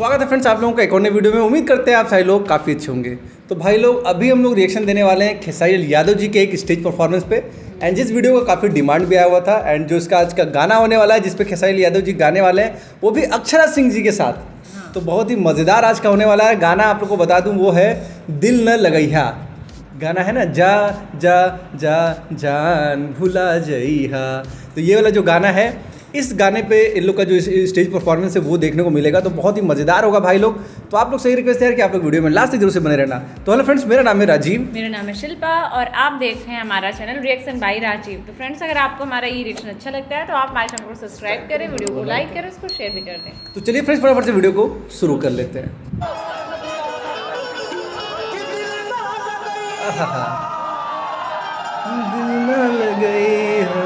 स्वागत है फ्रेंड्स आप लोगों का एक और नई वीडियो में। उम्मीद करते हैं आप सारे लोग काफ़ी अच्छे होंगे। तो भाई लोग अभी हम लोग रिएक्शन देने वाले हैं खेसारी यादव जी के एक स्टेज परफॉर्मेंस पे। एंड जिस वीडियो का काफ़ी डिमांड भी आया हुआ था एंड जो इसका आज का गाना होने वाला है जिस पे खेसारी यादव जी गाने वाले हैं वो भी अक्षरा सिंह जी के साथ। तो बहुत ही मज़ेदार आज का होने वाला है। गाना आप लोग को बता दूँ वो है दिल न लगैहा। गाना है ना जा जा जा जान भुला जइहा। तो ये वाला जो गाना है इस गाने पे इन लोग का जो स्टेज परफॉर्मेंस है वो देखने को मिलेगा। तो बहुत ही मज़ेदार होगा भाई लोग। तो आप लोग से ही रिक्वेस्ट है कि आप लोग वीडियो में लास्ट तक जरूर से बने रहना। तो हेलो फ्रेंड्स, मेरा नाम है राजीव। मेरा नाम है शिल्पा और आप देख रहे हैं हमारा चैनल रिएक्शन बाय राजीव। तो फ्रेंड्स अगर आपको हमारा ये रिएक्शन अच्छा लगता है तो आप हमारे चैनल को सब्सक्राइब करें, वीडियो को लाइक करें, उसको शेयर भी कर दें। तो चलिए फ्रेंड्स फटाफट से वीडियो को शुरू कर लेते हैं। दिल न लगैहा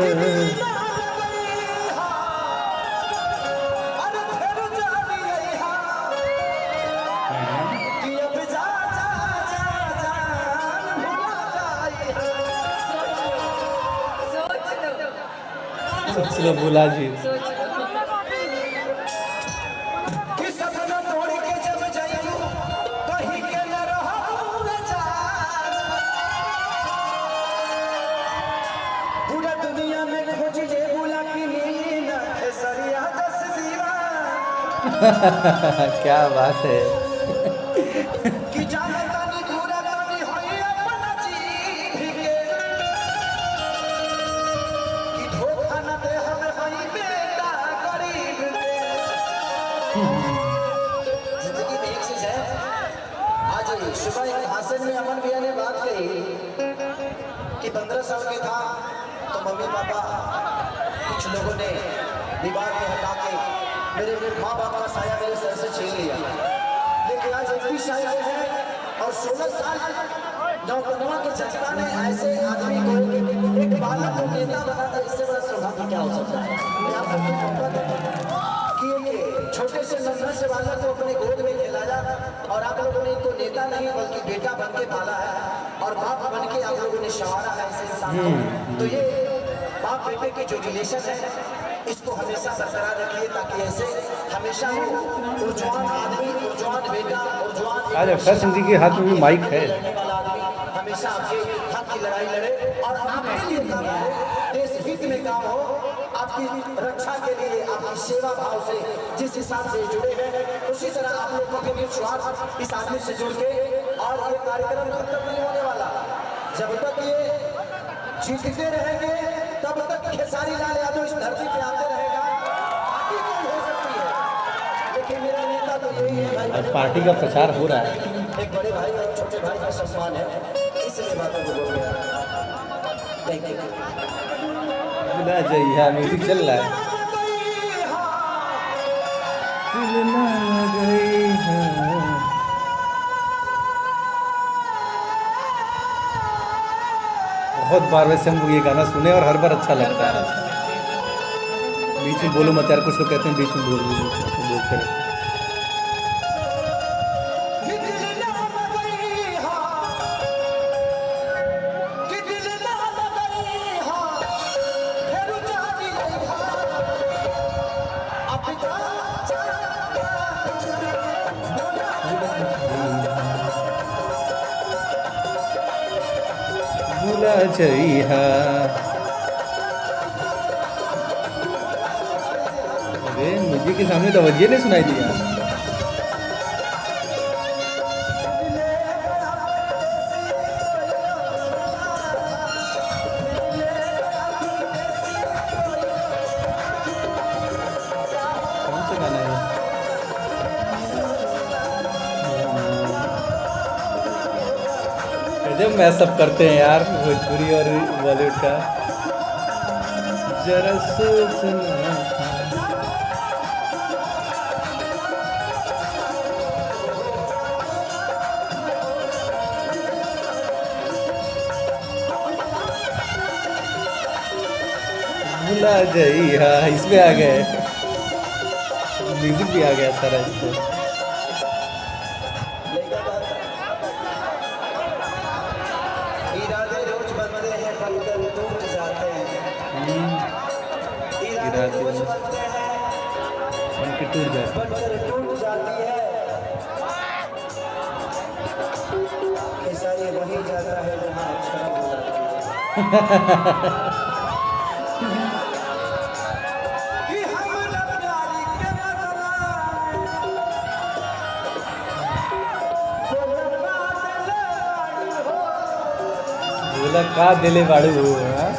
चलो बोला जी। पूरा दुनिया में खोजी जे बुला की नीली ना खेसरिया दस दीवार। क्या बात है। कि जाना तानी पूरा तानी होई अपना जीभ के कि धोखा न दे हमें होई बेटा गरीब के। जिंदगी में एक चीज है। आज सुबह एक भाषण में अमन भैया ने बात कही कि 15 साल के था तो मम्मी पापा कुछ लोगों ने दीवार में हटा के मेरे माँ बाप का साया मेरे सर से छीन लिया। लेकिन आज 21 साल है और 16 साल नौकरवा के जनता ने ऐसे आदमी को एक बालक को नेता बना था। इससे बड़ा सौभाग्य क्या हो सकता है। मैं आप सबको कहूँगा कि एक छोटे से नन्हे से बालक को अपने गोद में खिलाया और आप लोगों ने इनको नेता नहीं बल्कि बेटा बन के पाला है और बाप बन के आप लोगों ने संवारा है इस इंसान को। तो ये बाप बेटे की जो रिलेशन है इसको हमेशा बरकरार रखिए ताकि ऐसे हमेशा हो ऊर्जवान आदमी, ऊर्जवान बेटा, ऊर्जवान आज अक्षरा सिंह जी के हाथ में भी माइक है। हमेशा आपके हक की लड़ाई लड़े और आपके लिए काम हो, देश हित में काम हो, आपकी रक्षा के लिए आपकी सेवा भाव से जिस हिसाब से जुड़े हैं उसी तरह आप लोग को भी स्वार्थ इस आदमी से जुड़ के। और ये कार्यक्रम कब तक नहीं होने वाला, जब तक ये जीतते रहेंगे तब तक खेसारी लाल यादव इस धरती पे आते रहेगा। पार्टी कौन हो सकती है लेकिन मेरा नेता तो यही है भाई। आज पार्टी का प्रचार हो रहा है। एक बड़े भाई और छोटे भाई का सम्मान है इसलिए बातों को बोल गया। भुला जइहा म्यूजिक चल रहा है। दिल न लगैहा। बहुत बार वैसे हम ये गाना सुने और हर बार अच्छा लगता है। बीच में बोलो मत यार, कुछ लोग कहते हैं बीच में बोलते हैं। भुला जइहा। अरे म्यूजिक के सामने तो तवज्जो नहीं सुनाई दिया। कौन सा गाना है? जब मैं सब करते हैं यार भोजपुरी और बॉलीवुड का। जरा सोचना भुला जइहा। इसमें आ गए, म्यूजिक भी आ गया सारा इसमें। इरादे रोज बनते हैं पलकर टूट जाते हैं। इरादे रोज बनते हैं बन के टूट जाते हैं। बनकर टूट जाती है। बोला का दिले बाड़ू हो हाँ?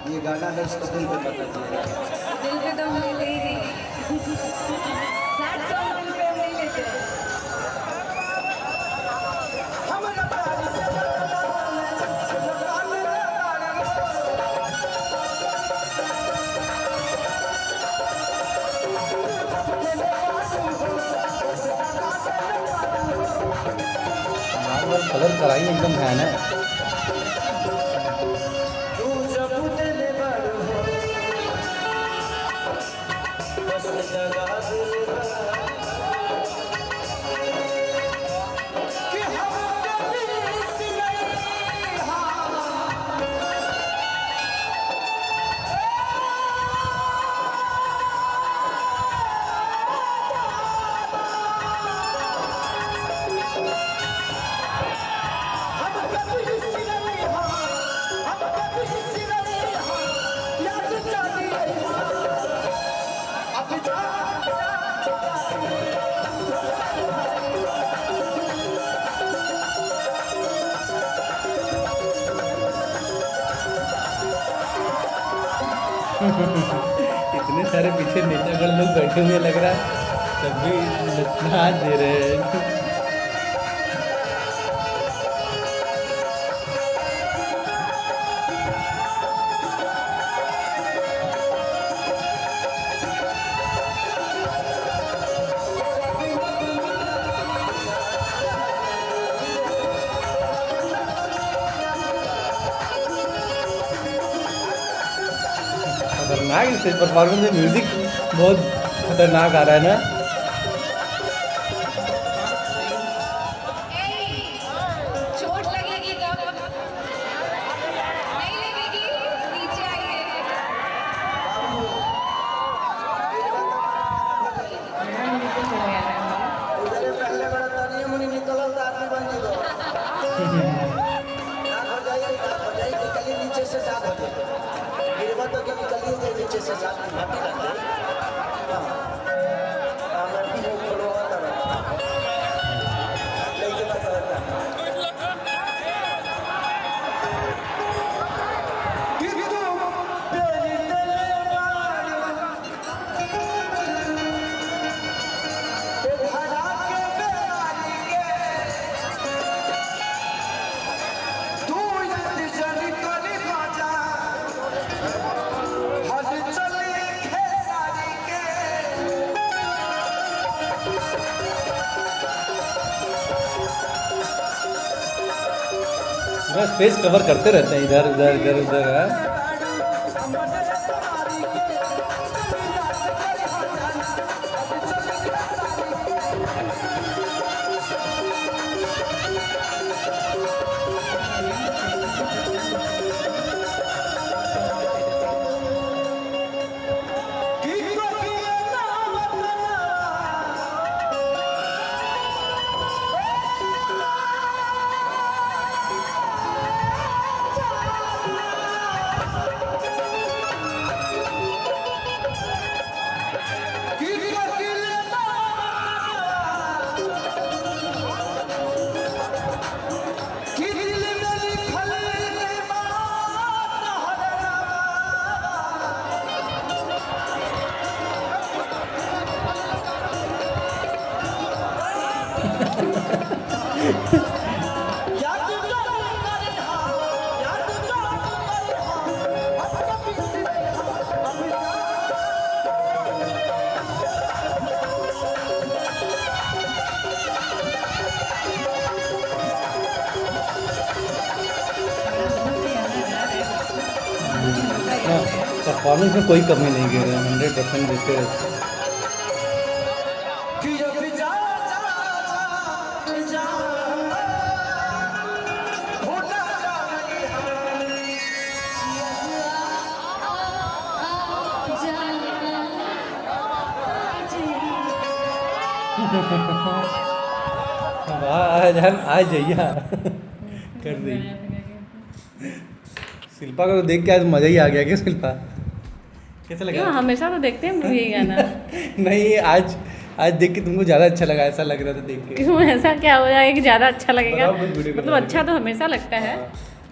ये गाना है इसको दिल पे पता चलेगा। दिल पे तो हम ले ही नहीं, सैड सॉन्ग दिल पे हम नहीं लेते। लाल वाल कलर कराई एकदम है ना। इतने सारे पीछे नेतागढ़ लोग बैठे हुए लग रहा है, तब भी नाच दे रहे हैं। खतरनाक स्टेज परफॉर्मेंस में म्यूजिक बहुत खतरनाक आ रहा है ना। चोट लगेगी तब नहीं लगेगी, नीचे आइए। उधर पहले बड़ा तानिया मुनि निकलल त आदमी बन जेबो। ना हो जाई कि कली नीचे से साफ हो जाए। गिरवा तो कि कली के नीचे से साफ माटी लग जाए। हां हमें मुंह खोलवा दो। लेके बता पूरा स्पेस कवर करते रहते हैं इधर उधर इधर उधर है। परफॉर्मेंस में कोई कमी नहीं गिर रहा है, 100% देते रहते हैं। वाह आज जइया कर दी। शिल्पा को देख के आज मजा ही आ गया क्या शिल्पा? कैसा लगा? हमेशा तो देखते हैं हम यही गाना। नहीं आज देख के तुमको ज़्यादा अच्छा लगा, ऐसा लग रहा था देख के। क्यों, ऐसा क्या हो जाएगा कि ज़्यादा अच्छा लगेगा? बताओ कुछ वीडियो मतलब बना अच्छा तो हमेशा लगता है,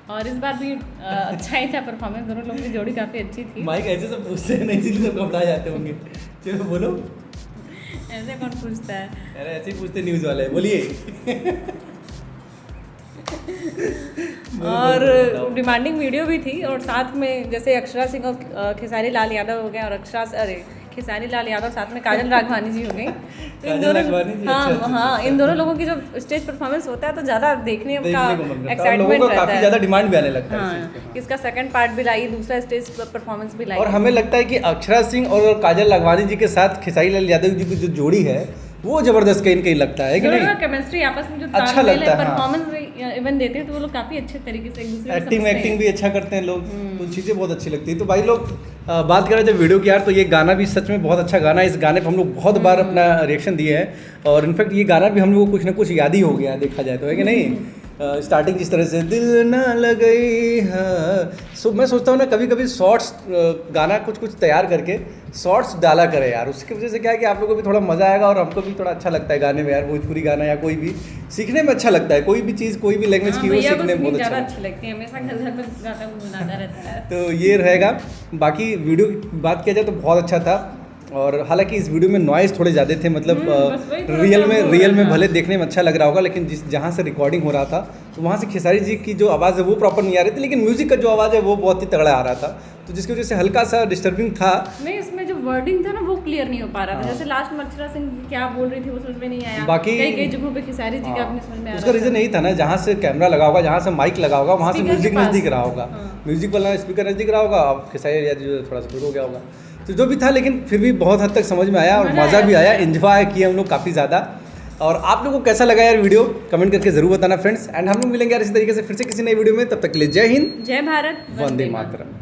और इस बार भी अच्छा ही था परफॉर्मेंस। दोनों लोगों की जोड़ी काफ़ी अच्छी थी। माइक ऐसे सब पूछते हैं, नहीं इसलिए सब घबरा जाते होंगे। चलो बोलो। ऐसे कौन पूछता है? अरे ऐसे ही पूछते न्यूज़ वाले, बोलिए। और डिमांडिंग वीडियो भी थी, और साथ में जैसे अक्षरा सिंह और खेसारी लाल यादव हो गए, और खेसारी लाल यादव साथ में काजल राघवानी जी हो गई। तो इन दोनों हाँ इन दोनों लोगों की जब स्टेज परफॉर्मेंस होता है तो ज़्यादा देखने का एक्साइटमेंट रहता काफ़ी है, ज़्यादा डिमांड भी आने लगता है। हाँ, इसका सेकंड पार्ट भी लाई, दूसरा स्टेज परफॉर्मेंस भी लाई। और हमें लगता है कि अक्षरा सिंह और काजल राघवानी जी के साथ खेसारी लाल यादव जी की जो जोड़ी है वो जबरदस्त कहीं कहीं लगता है कि नहीं? केमिस्ट्री आपस में जो अच्छा लगता है, परफॉर्मेंस इवन देते हैं तो वो लोग काफी अच्छे तरीके से एक दूसरे को एक्टिंग भी अच्छा करते हैं लोग, तो चीज़ें बहुत अच्छी लगती है। तो भाई लोग बात कर रहे थे वीडियो की यार, तो ये गाना भी सच में बहुत अच्छा गाना है। इस गाने पर हम लोग बहुत बार अपना रिएक्शन दिए हैं, और इनफैक्ट ये गाना भी हम लोग को कुछ ना कुछ याद ही हो गया देखा जाए तो, है कि नहीं? स्टार्टिंग जिस तरह से दिल ना लगई है, मैं सोचता हूँ ना कभी कभी शॉर्ट्स गाना कुछ तैयार करके शॉर्ट्स डाला करे यार, उसकी वजह से क्या है कि आप लोगों को भी थोड़ा मज़ा आएगा और हमको भी थोड़ा अच्छा लगता है गाने में यार। भोजपुरी गाना या कोई भी सीखने में अच्छा लगता है, कोई भी चीज़ कोई भी लैंग्वेज की वो सीखने में बहुत अच्छा अच्छी लगती है, हमेशा घर घर में गाना गुनगुनाता रहता है। तो ये रहेगा। बाकी वीडियो की बात किया जाए तो बहुत अच्छा था, और हालांकि इस वीडियो में नॉइज़ थोड़े ज़्यादा थे, मतलब रियल में भले देखने में अच्छा लग रहा होगा, लेकिन जहाँ से रिकॉर्डिंग हो रहा था तो वहाँ से खेसारी जी की जो आवाज़ है वो प्रॉपर नहीं आ रही थी, लेकिन म्यूजिक का जो आवाज़ है वो बहुत ही तगड़ा आ रहा था, तो जिसकी वजह से हल्का सा डिस्टर्बिंग था। नहीं, इसमें जो वर्डिंग था ना वो क्लियर नहीं हो पा रहा था। जैसे लास्ट में अक्षरा सिंह क्या बोल रही थी वो समझ में नहीं आया, बाकी कई जगहों पे खेसारी जी का अपने समझ में आ रहा था। उसका रीज़न यही था ना, जहाँ से कैमरा लगा होगा, जहाँ से माइक लगा होगा, वहाँ से म्यूजिक नज़दीक रहा होगा, म्यूजिक वाला स्पीकर नज़दीक रहा होगा, अब खेसारी जी थोड़ा सा दूर हो गया होगा, तो जो भी था, लेकिन फिर भी बहुत हद तक समझ में आया और मज़ा भी आया, एंजॉय किया हम लोग काफ़ी ज़्यादा। और आप लोगों को कैसा लगा यार वीडियो, कमेंट करके ज़रूर बताना फ्रेंड्स। एंड हम लोग मिलेंगे यार इसी तरीके से फिर से किसी नई वीडियो में, तब तक के लिए जय हिंद, जय भारत, वंदे मातरम।